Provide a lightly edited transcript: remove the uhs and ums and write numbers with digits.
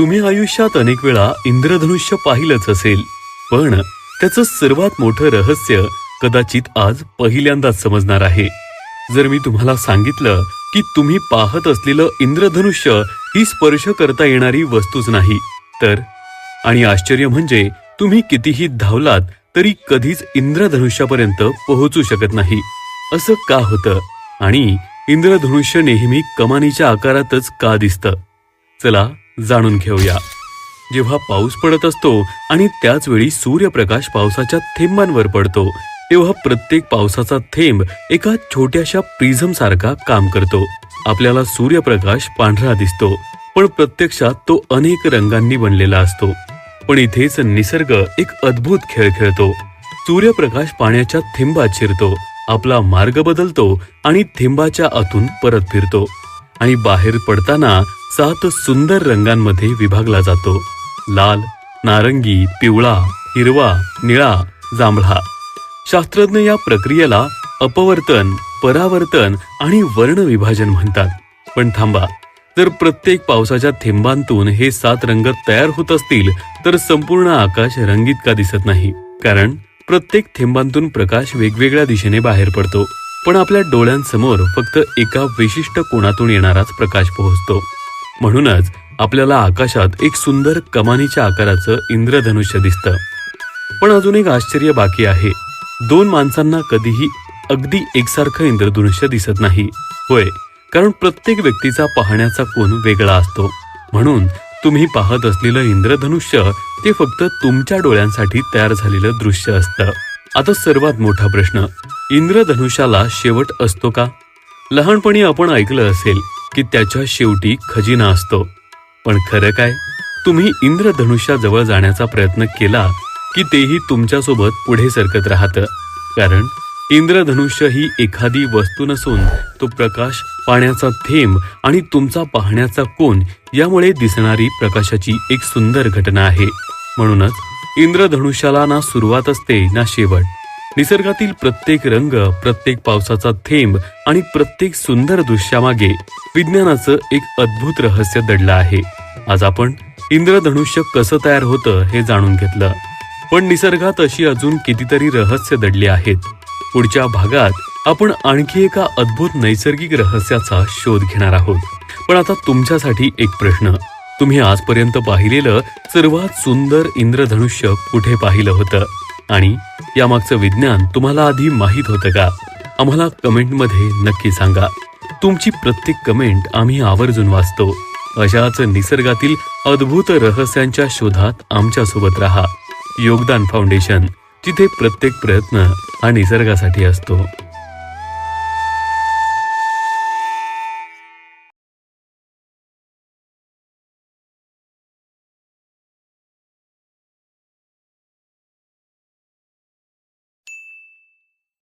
तुम्ही आयुष्यात अनेक वेळा इंद्रधनुष्य पाहिलंच असेल, पण त्याचं सर्वात मोठं रहस्य कदाचित आज पहिल्यांदाच समजणार आहे. जर मी तुम्हाला सांगितलं की तुम्ही पाहत असलेलं इंद्रधनुष्य ही स्पर्श करता येणारी वस्तूच नाही तर, आणि आश्चर्य म्हणजे तुम्ही कितीही धावलात तरी कधीच इंद्रधनुष्यापर्यंत पोहोचू शकत नाही. असं का होतं आणि इंद्रधनुष्य नेहमी कमानीच्या आकारातच का दिसतं? चला जाणून घेऊया. जेव्हा पाऊस पडत असतो आणि त्याच वेळी सूर्यप्रकाश पावसाच्या थेंबांवर पडतो, तेव्हा प्रत्येक पावसाचा थेंब एका छोट्याशा प्रिझम सारखा काम करतो. आपल्याला सूर्यप्रकाश पांढरा दिसतो, पण प्रत्यक्षात तो अनेक रंगांनी बनलेला असतो. पण इथेच निसर्ग एक अद्भुत खेळ खेळतो. सूर्यप्रकाश पाण्याच्या थेंबात शिरतो, आपला मार्ग बदलतो आणि थेंबाच्या आतून परत फिरतो आणि बाहेर पडताना 7 सुंदर रंगांमध्ये विभागला जातो. लाल, नारंगी, पिवळा, हिरवा, निळा, जांभळा. शास्त्रज्ञ या प्रक्रियेला अपवर्तन, परावर्तन आणि वर्णविभाजन म्हणतात. पण थांबा, जर प्रत्येक पावसाच्या थेंबांतून हे 7 रंग तयार होत असतील तर संपूर्ण आकाश रंगीत का दिसत नाही? कारण प्रत्येक थेंबांतून प्रकाश वेगवेगळ्या दिशेने बाहेर पडतो, पण आपल्या डोळ्यांसमोर फक्त एका विशिष्ट कोनातून येणाराच प्रकाश पोहोचतो. म्हणूनच आपल्याला आकाशात एक सुंदर कमानीच्या आकाराचं इंद्रधनुष्य दिसतं. पण अजून एक आश्चर्य बाकी आहे. 2 माणसांना कधीही अगदी एकसारखं इंद्रधनुष्य दिसत नाही. होय, कारण प्रत्येक व्यक्तीचा पाहण्याचा कोन वेगळा असतो. म्हणून तुम्ही पाहत असलेलं इंद्रधनुष्य ते फक्त तुमच्या डोळ्यांसाठी तयार झालेलं दृश्य असतं. आता सर्वात मोठा प्रश्न, इंद्रधनुष्याला शेवट असतो का? लहानपणी आपण ऐकलं असेल की त्याच्या शेवटी खजिना असतो. पण खरं काय? तुम्ही इंद्रधनुष्याजवळ जाण्याचा प्रयत्न केला की तेही तुमच्यासोबत पुढे सरकत राहतं. कारण इंद्रधनुष्य ही एखादी वस्तू नसून तो प्रकाश, पाण्याचा थेंब आणि तुमचा पाहण्याचा कोन यामुळे दिसणारी प्रकाशाची एक सुंदर घटना आहे. म्हणूनच इंद्रधनुष्याला ना सुरुवात असते ना शेवट. निसर्गातील प्रत्येक रंग, प्रत्येक पावसाचा थेंब आणि प्रत्येक सुंदर दृश्यामागे विज्ञानाचं एक अद्भुत रहस्य दडलं आहे. आज आपण इंद्रधनुष्य कसं तयार होतं हे जाणून घेतलं, पण निसर्गात अशी अजून कितीतरी रहस्य दडली आहेत. पुढच्या भागात आपण आणखी एका अद्भुत नैसर्गिक रहस्याचा शोध घेणार आहोत. पण आता तुमच्यासाठी एक प्रश्न, तुम्ही आजपर्यंत पाहिलेलं सर्वात सुंदर इंद्रधनुष्य कुठे पाहिलं होतं? आणि यामागचं विज्ञान तुम्हाला आधी माहीत होतं का? आम्हाला कमेंटमध्ये नक्की सांगा. तुमची प्रत्येक कमेंट आम्ही आवर्जून वाचतो. अशाच निसर्गातील अद्भुत रहस्यांच्या शोधात आमच्यासोबत राहा. योगदान फाउंडेशन, जिथे प्रत्येक प्रयत्न हा निसर्गासाठी असतो.